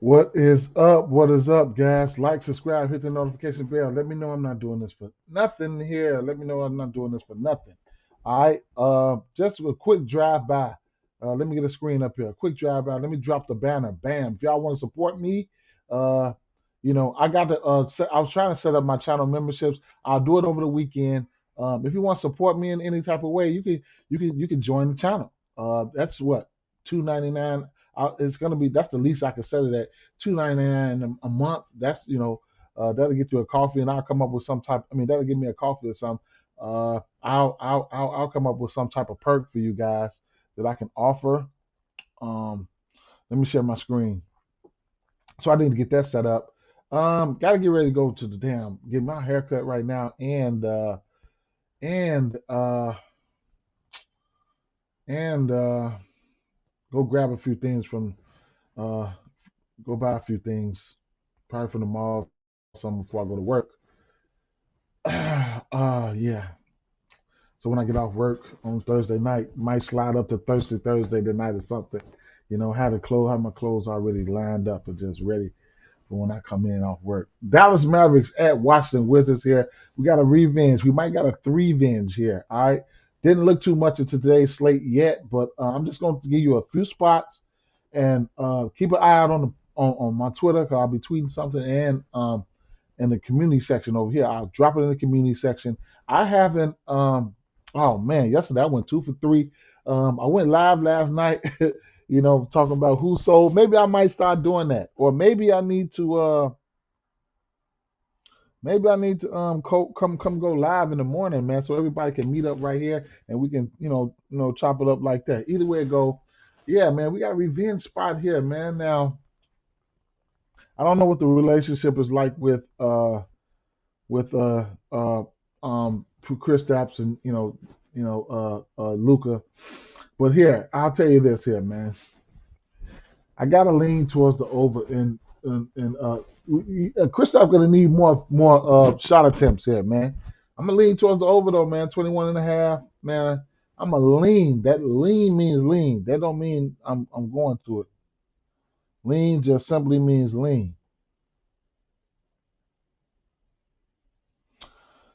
What is up? What is up, guys? Like, subscribe, hit the notification bell. Let me know I'm not doing this for nothing here. Let me know I'm not doing this for nothing. All right. Just a quick drive by. Let me get a screen up here. A quick drive by. Let me drop the banner. Bam. If y'all want to support me, uh, I got to. I was trying to set up my channel memberships. I'll do it over the weekend. If you want to support me in any type of way, you can join the channel. That's what $2.99. It's gonna be that's the least I can set it at. $2.99 a month. That's that'll get you a coffee, and I'll come up with some type. I mean, that'll give me a coffee or something. I'll come up with some type of perk for you guys that I can offer. Um, Let me share my screen. So I need to get that set up. Got to get ready to go to the get my haircut right now, and and go grab a few things from uh go buy a few things probably from the mall, some before I go to work. Yeah. So when I get off work on Thursday night, might slide up to Thursday tonight or something. Have my clothes already lined up and just ready for when I come in off work. Dallas Mavericks at Washington Wizards here. We got a revenge. We might got a three-venge here. All right. Didn't look too much at today's slate yet, but I'm just going to give you a few spots and keep an eye out on my Twitter because I'll be tweeting something and in the community section over here. I'll drop it in the community section. I haven't. Oh man, yesterday I went 2 for 3. I went live last night. Talking about who sold. Maybe I might start doing that, or maybe I need to. Maybe I need to come go live in the morning, man, so everybody can meet up right here and we can chop it up like that. Either way it go, yeah, man, we got a revenge spot here, man. Now I don't know what the relationship is like with Kristaps and Luca. But here, I'll tell you this here, man. I gotta lean towards the over and Kristaps gonna need more shot attempts here, man. I'm gonna lean towards the over though, man. 21 and a half, man. I'm gonna lean. That lean means lean. That don't mean I'm going to it. Lean just simply means lean.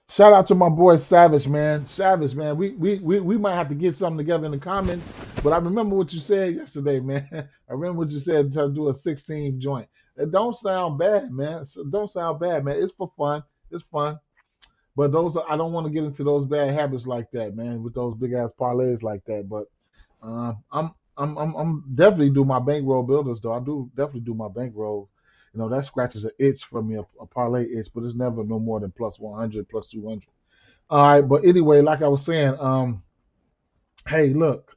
Shout out to my boy Savage, man. Savage, man. We might have to get something together in the comments. But I remember what you said yesterday, man. I remember what you said to do a 16 joint. It don't sound bad, man. It don't sound bad, man. It's for fun. It's fun. But I don't want to get into those bad habits like that, man. With those big ass parlays like that. But I'm definitely do my bankroll builders though. I do definitely do my bankroll. That scratches an itch for me, a parlay itch, but it's never no more than plus 100, plus 200. All right, but anyway, like I was saying, hey, look,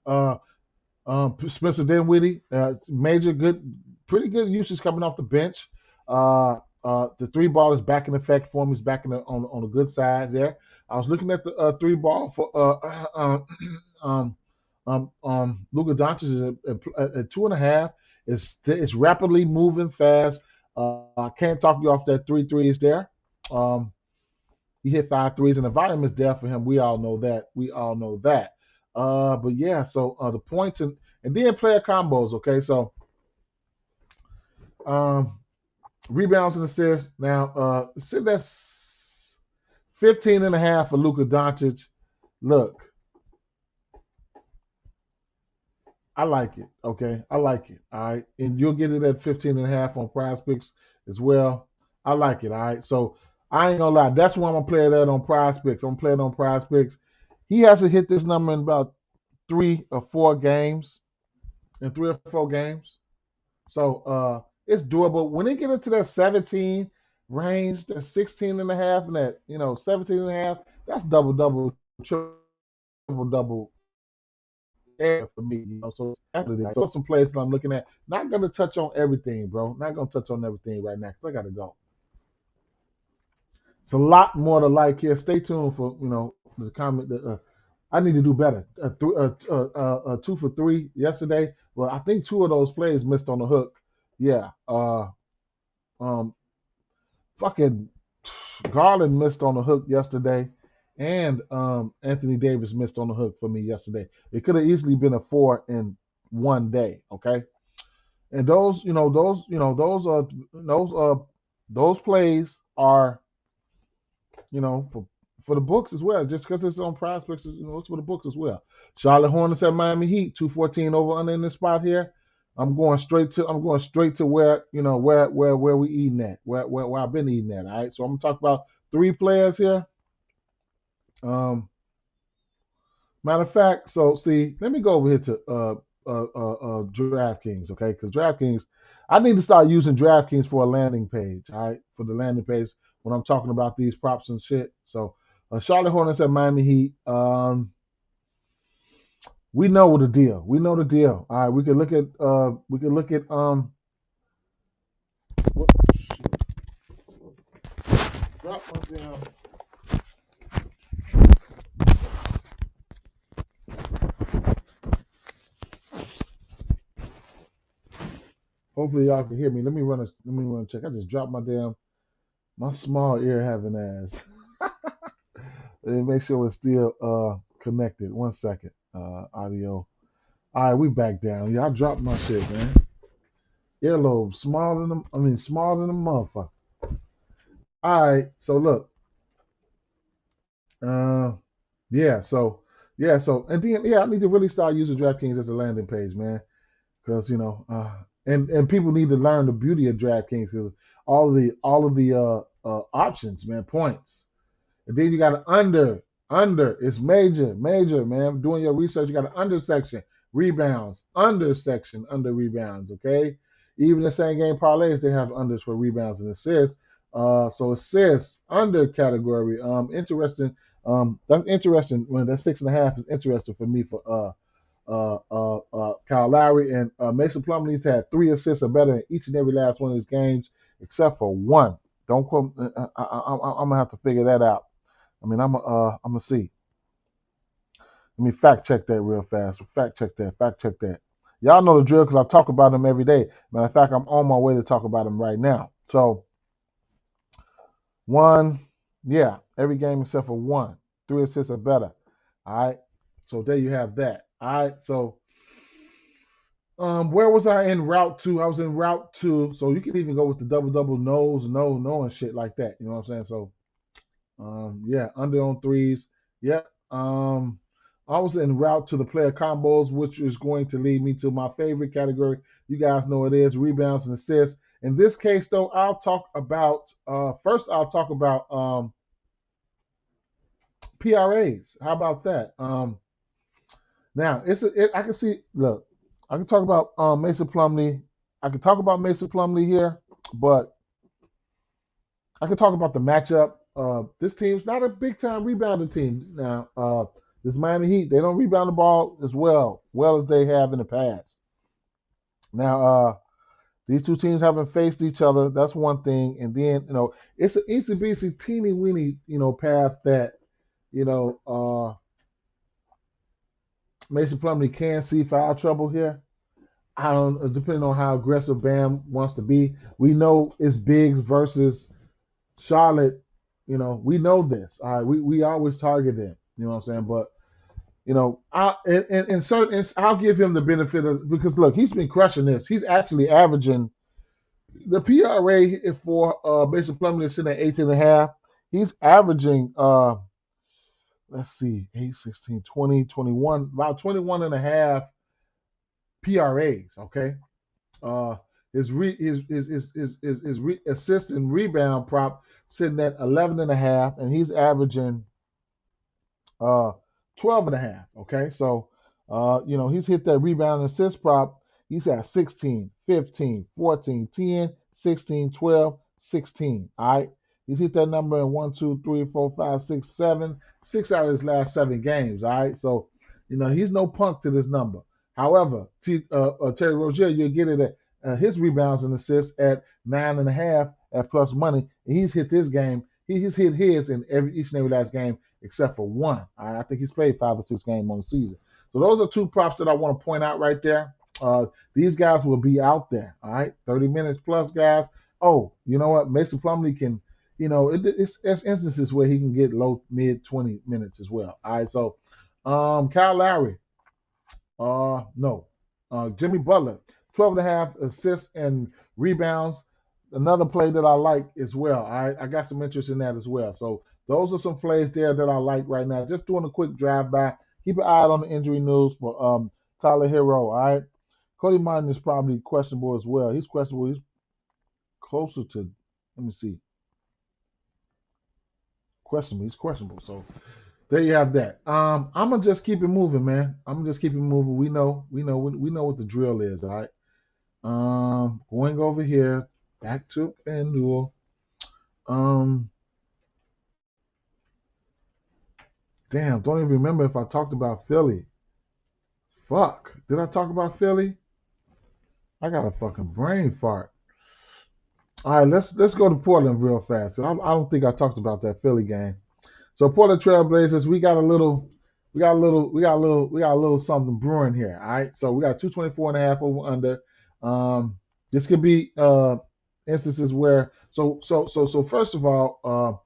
Spencer Dinwiddie, major good, pretty good usage coming off the bench. The three ball is back in effect for him. He's back on the good side there. I was looking at the three ball for Luka Doncic is at 2.5. It's rapidly moving fast. I can't talk you off that three threes there. Um, he hit 5 threes, and the volume is there for him. We all know that. We all know that. But yeah, so the points and then player combos. Okay, so um, rebounds and assists. Now, that's 15 and a half for Luka Doncic. Look, I like it. Okay. I like it. All right. And you'll get it at 15 and a half on PrizePicks as well. I like it. All right. So I ain't gonna lie. That's why I'm gonna play that on PrizePicks. I'm playing on PrizePicks. He has to hit this number in about 3 or 4 games. In 3 or 4 games. So it's doable. When they get into that 17 range, that 16 and a half and that, 17 and a half, that's double, triple double area for me. So definitely, so some plays that I'm looking at. Not gonna touch on everything, bro. Not gonna touch on everything right now because I gotta go. It's a lot more to like here. Stay tuned for the comment. I need to do better. 2 for 3 yesterday. Well, I think 2 of those plays missed on the hook. Yeah. Um. Fucking Garland missed on the hook yesterday, and Anthony Davis missed on the hook for me yesterday. It could have easily been a 4 in one day. Okay. And those plays are, for the books as well. Just because it's on PrizePicks, it's for the books as well. Charlotte Hornets at Miami Heat, 214 over under in this spot here. I'm going straight to where where we eating at, where I've been eating at. All right. So I'm gonna talk about three players here. Matter of fact, so see, let me go over here to DraftKings, okay? Because DraftKings, I need to start using DraftKings for a landing page, all right? For the landing page when I'm talking about these props and shit. So, Charlotte Hornets at Miami Heat. We know the deal. We know the deal. All right, we can look at what, drop my damn. Hopefully y'all can hear me. Let me run a check. I just dropped my small ear having ass. Let me make sure it's still connected. 1 second. Audio. All right, we back down. Yeah, I dropped my shit, man. Earlobe smaller than a motherfucker. All right, so look. Uh, yeah, and then I need to really start using DraftKings as a landing page, man, because and people need to learn the beauty of DraftKings because all of the options, man, points. And then you got an under. It's major, man. Doing your research, you got an under section, rebounds, under section, under rebounds. Okay, even the same game parlays, they have unders for rebounds and assists. So assists under category. Interesting. That's interesting. When that 6.5 is interesting for me for Kyle Lowry and Mason Plumlee's had 3 assists or better in each and every last one of his games, except for one. Don't quote. I'm gonna have to figure that out. I'm gonna see. Let me fact check that real fast. Fact check that. Fact check that. Y'all know the drill because I talk about them every day. Matter of fact, I'm on my way to talk about them right now. So one, yeah, every game except for one, 3 assists or better. All right. So there you have that. All right. So where was I in route 2? I was in route 2. So you can even go with the double no's, no, and shit like that. You know what I'm saying? So yeah, under on threes. Yep. I was en route to the player combos, which is going to lead me to my favorite category. You guys know it is rebounds and assists. In this case, though, I'll talk about first. I'll talk about PRAs. How about that? Now I can see. Look, I can talk about Mason Plumlee. I can talk about Mason Plumlee here, but I can talk about the matchup. This team's not a big time rebounding team. Now, this Miami Heat, they don't rebound the ball as well as they have in the past. Now, these two teams haven't faced each other. That's one thing. And then, it's an easy beasy teeny weeny, path that, Mason Plumlee can see foul trouble here. I don't, depending on how aggressive Bam wants to be. We know it's Biggs versus Charlotte. We know this. All right, we always target them. You know what I'm saying? But in certain, I'll give him the benefit of because look, he's been crushing this. He's actually averaging the PRA for Mason Plumlee is sitting at 18.5. He's averaging let's see, 8, 16, 20, 21, about 21 and a half PRAs. Okay. His assist and rebound prop sitting at 11.5, and he's averaging 12.5. Okay, so he's hit that rebound and assist prop. He's at 16, 15, 14, 10, 16, 12, 16. All right. He's hit that number in 1, 2, 3, 4, 5, 6, 7, 6 out of his last 7 games. All right. So, he's no punk to this number. However, Terry Rozier, you'll get it at his rebounds and assists at 9.5 at plus money. And he's hit this game. He's hit his in each and every last game except for one. All right? I think he's played 5 or 6 games on the season. So those are 2 props that I want to point out right there. These guys will be out there. All right, 30 minutes plus, guys. Oh, you know what? Mason Plumlee can, it's instances where he can get low, mid 20 minutes as well. All right, so Kyle Lowry. No. Jimmy Butler. 12.5 assists and rebounds. Another play that I like as well. I got some interest in that as well. So those are some plays there that I like right now. Just doing a quick drive by. Keep an eye out on the injury news for Tyler Hero. All right. Cody Martin is probably questionable as well. He's questionable. He's closer to, let me see, questionable. He's questionable. So there you have that. I'm gonna just keep it moving, man. I'm gonna just keep it moving. We know what the drill is. All right. Going over here, back to FanDuel. Um, Damn, don't even remember if I talked about Philly. Fuck, did I talk about Philly? I got a fucking brain fart. All right, let's go to Portland real fast. I don't think I talked about that Philly game. So Portland Trailblazers, we got a little something brewing here. All right, so we got 224.5 over under. This could be instances where so first of all,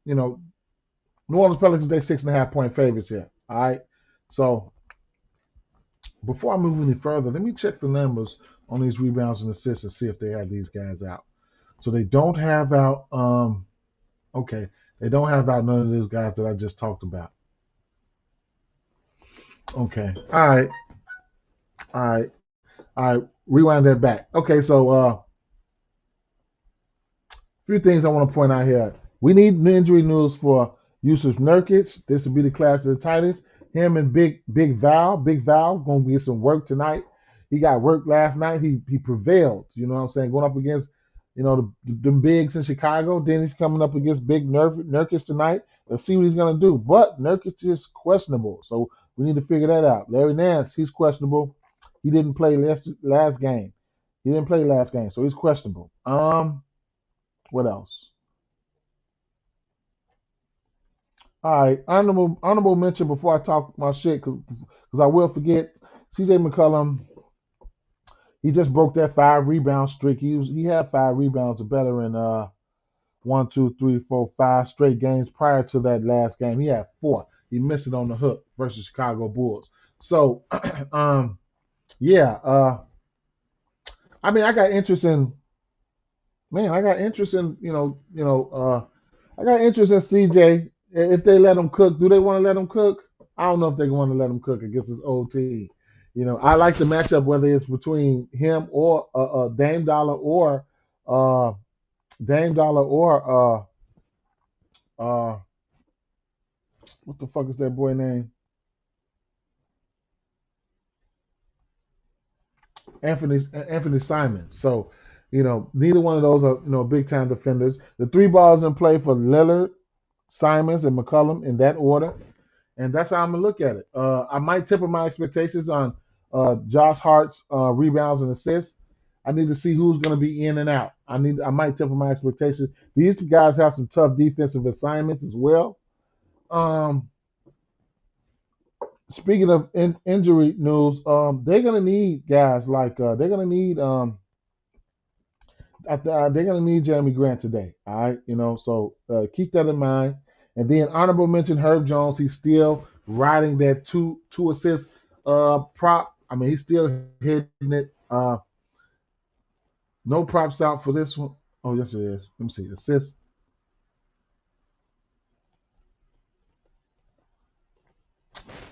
you know, New Orleans Pelicans, they 6.5 point favorites here. All right. So before I move any further, let me check the numbers on these rebounds and assists and see if they have these guys out. So they don't have out okay. They don't have out none of those guys that I just talked about. Okay. All right. All right. All right. Rewind that back. Okay, so few things I want to point out here. We need injury news for Yusuf Nurkic. This will be the clash of the Titans. Him and Big Val. Big Val going to get some work tonight. He got work last night. He prevailed. You know what I'm saying? Going up against, the bigs in Chicago. Then he's coming up against Big Nurkic tonight. Let's see what he's going to do. But Nurkic is questionable, so we need to figure that out. Larry Nance, he's questionable. He didn't play last game. He didn't play last game, so he's questionable. What else? All right, honorable mention before I talk my shit, because I will forget. C.J. McCollum, he just broke that 5 rebound streak. He had 5 rebounds or better in 5 straight games prior to that last game. He had 4. He missed it on the hook versus Chicago Bulls. So, yeah. I mean, I got interest in I got interest in CJ. If they let him cook, do they want to let him cook? I don't know if they want to let him cook against his old team. I like the matchup whether it's between him or Dame Dollar or uh, Dame Dollar or what the fuck is that boy name? Anthony Simon. So, neither one of those are big time defenders. The 3 balls in play for Lillard, Simons, and McCollum in that order, and that's how I'm gonna look at it. I might temper my expectations on Josh Hart's rebounds and assists. I need to see who's gonna be in and out. I might temper my expectations. These guys have some tough defensive assignments as well. Um, Speaking of injury news, they're gonna need guys like they're gonna need Jeremy Grant today. All right, so keep that in mind. And then honorable mention Herb Jones. He's still riding that two assist prop. I mean, he's still hitting it. No props out for this one. Oh, yes, it is. Let me see. Assist.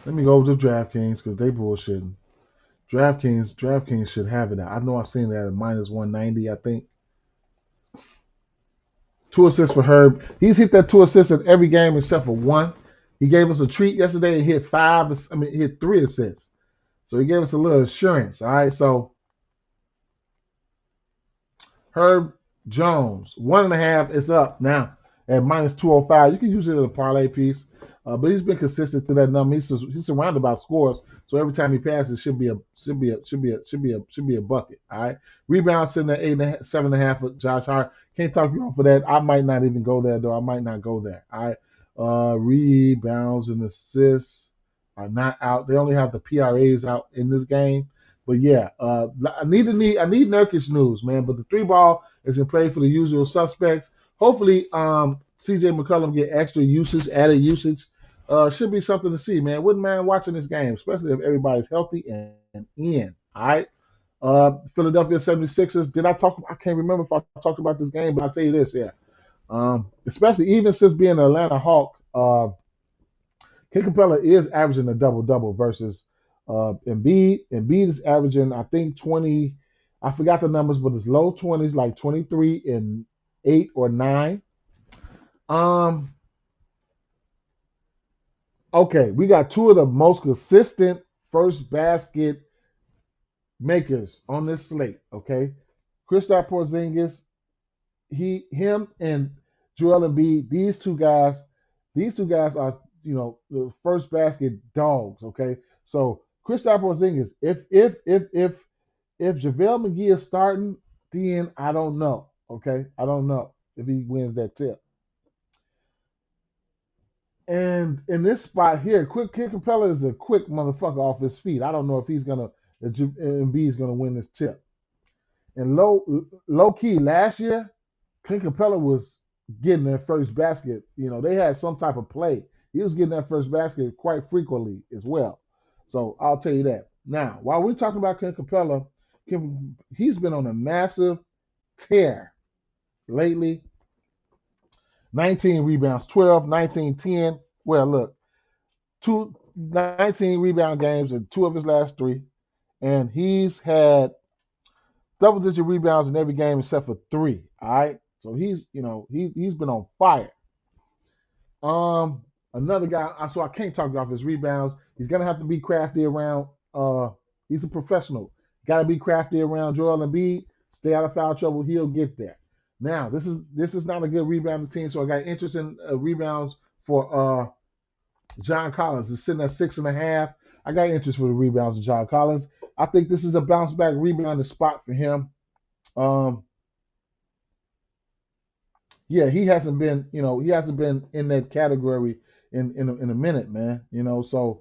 Let me go to DraftKings because they bullshitting. DraftKings should have it out. I know I've seen that at -190, I think. 2 assists for Herb. He's hit that 2 assists in every game except for one. He gave us a treat yesterday and hit 3 assists. So he gave us a little assurance. All right. So Herb Jones, 1.5 is up now at -205. You can use it as a parlay piece. But he's been consistent to that number. He's surrounded by scores, so every time he passes, should be a bucket. All right. Rebounds sitting at 8.5, 7.5 for Josh Hart. Can't talk you off for that. I might not even go there though. I might not go there. All right. Rebounds and assists are not out. They only have the PRAs out in this game. But yeah, I need Nurkic news, man. But the 3 ball is in play for the usual suspects. Hopefully, CJ McCollum get extra usage, added usage. Should be something to see, man. Wouldn't mind watching this game, especially if everybody's healthy and in. All right. Philadelphia 76ers. Did I talk? I can't remember if I talked about this game, but I'll tell you this, yeah. Especially even since being an Atlanta Hawk, King Capella is averaging a double double versus Embiid. Embiid is averaging, I think, 20. I forgot the numbers, but it's low 20s, like 23 and 8 or 9. Um, okay, we got two of the most consistent first basket makers on this slate. Okay, Kristaps Porzingis, him and Joel Embiid, these two guys are, the first basket dogs. Okay, so Kristaps Porzingis, if JaVale McGee is starting, then I don't know. Okay, I don't know if he wins that tip. And in this spot here, quick Kid Capella is a quick motherfucker off his feet. I don't know if Embiid's gonna win this tip. And low key last year, Clint Capella was getting their first basket. They had some type of play. He was getting that first basket quite frequently as well. So I'll tell you that. Now, while we're talking about Clint Capella, he's been on a massive tear lately. 19 rebounds, 12, 19, 10. Well, look, 19 rebound games in two of his last three. And he's had double-digit rebounds in every game except for three. All right. So he's been on fire. Another guy. So I can't talk off his rebounds. He's gonna have to be crafty around. He's a professional. Got to be crafty around Joel Embiid. Stay out of foul trouble. He'll get there. Now this is not a good rebounding team. So I got interest in rebounds for John Collins. It's sitting at 6.5. I got interest for the rebounds of John Collins. I think this is a bounce back rebounding spot for him. Yeah, he hasn't been in that category in a minute, man. So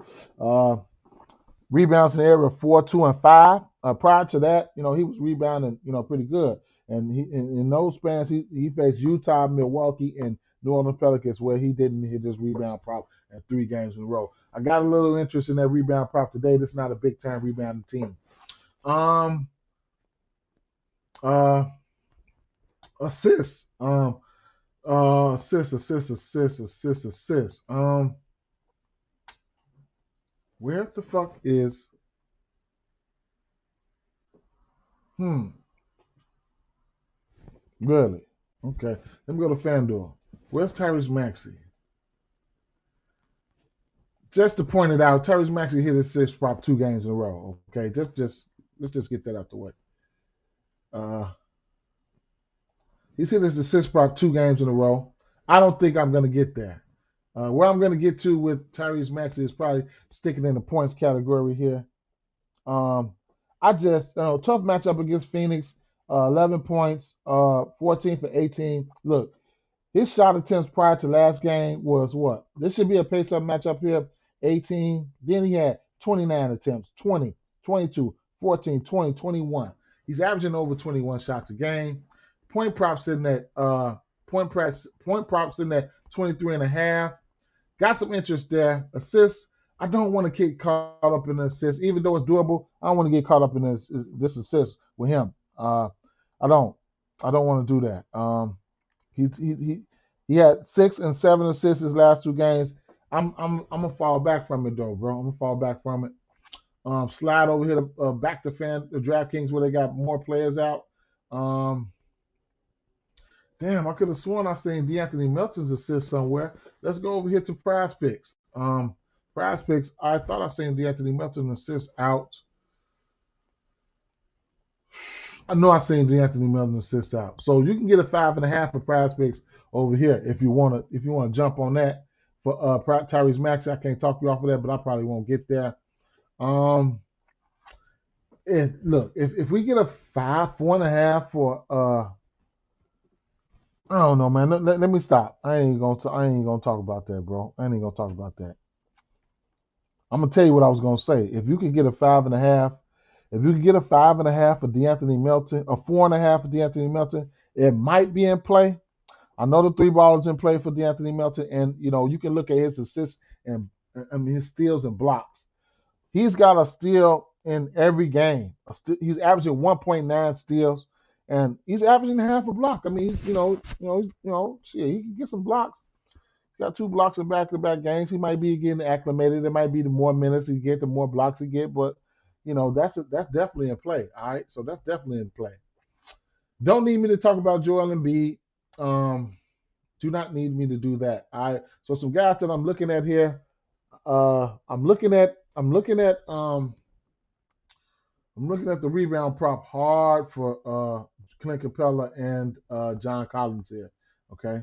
rebounds in the area of 4, 2, and 5. Prior to that, he was rebounding, pretty good. And in those spans, he faced Utah, Milwaukee, and New Orleans Pelicans, where he didn't hit his rebound prop in 3 games in a row. I got a little interest in that rebound prop today. This is not a big time rebounding team. Assists. Assists. Where the fuck is? Really? Okay. Let me go to FanDuel. Where's Tyrese Maxey? Just to point it out, Tyrese Maxey hit his assist prop 2 games in a row. Okay, let's just get that out the way. He's hit his assist prop 2 games in a row. I don't think I'm going to get there. Where I'm going to get to with Tyrese Maxey is probably sticking in the points category here. I just tough matchup against Phoenix. 11 points, 14 for 18. Look, his shot attempts prior to last game was what? This should be a pace-up matchup here. 18. Then he had 29 attempts, 20, 22, 14, 20, 21. He's averaging over 21 shots a game. Point props in that point props in that 23.5. Got some interest there. Assists. I don't want to get caught up in the assist, even though it's doable. I don't want to get caught up in this assist with him. I don't want to do that. He had 6 and 7 assists his last 2 games. I'm gonna fall back from it though, bro. I'm gonna fall back from it. Slide over here to back to DraftKings where they got more players out. Damn, I could have sworn I seen DeAnthony Melton's assist somewhere. Let's go over here to PrizePicks. PrizePicks, I thought I seen DeAnthony Melton's assist out. I know I seen DeAnthony Melton assist out. So you can get a 5.5 for PrizePicks over here if you wanna jump on that for Tyrese Maxey. I can't talk you off of that, but I probably won't get there. Look, if we get a 4.5 for I don't know, man. Let me stop. I ain't gonna talk about that, bro. I ain't gonna talk about that. I'm gonna tell you what I was gonna say. If you could get a 5.5, if you could get a 5.5 for DeAnthony Melton, a 4.5 for DeAnthony Melton, it might be in play. I know the 3 ball is in play for DeAnthony Melton, and you can look at his assists and his steals and blocks. He's got a steal in every game. He's averaging 1.9 steals, and he's averaging half a block. I mean, shit, he can get some blocks. Got 2 blocks in back-to-back games. He might be getting acclimated. It might be the more minutes he get, the more blocks he get. But that's definitely in play. All right, so that's definitely in play. Don't need me to talk about Joel Embiid. Do not need me to do that. All right. So some guys that I'm looking at here. I'm looking at the rebound prop hard for Clint Capella and John Collins here. Okay.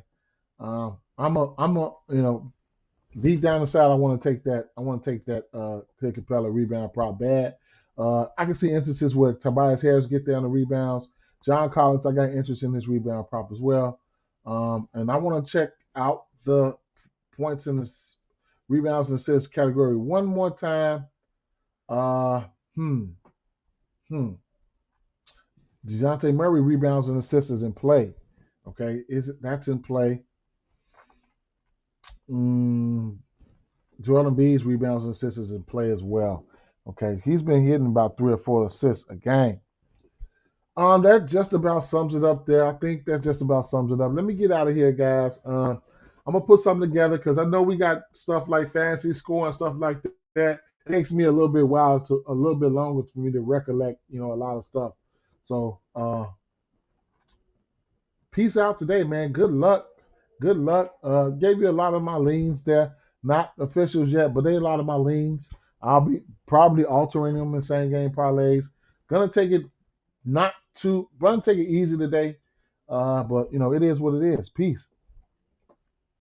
Deep down inside, I want to take that. I want to take that Clint Capella rebound prop bad. I can see instances where Tobias Harris get there on the rebounds. John Collins, I got interest in this rebound prop as well. And I want to check out the points in this rebounds and assists category one more time. DeJounte Murray rebounds and assists is in play. Okay, that's in play. Joel Embiid's rebounds and assists is in play as well. Okay, he's been hitting about 3 or 4 assists a game. That just about sums it up there. I think that just about sums it up. Let me get out of here, guys. I'm gonna put something together because I know we got stuff like fantasy score and stuff like that. It takes me a little bit longer for me to recollect, a lot of stuff. So, peace out today, man. Good luck. Good luck. Gave you a lot of my leans there. Not officials yet, but they a lot of my leans. I'll be probably altering them in same game parlays. Gonna take it easy today. But it is what it is. Peace.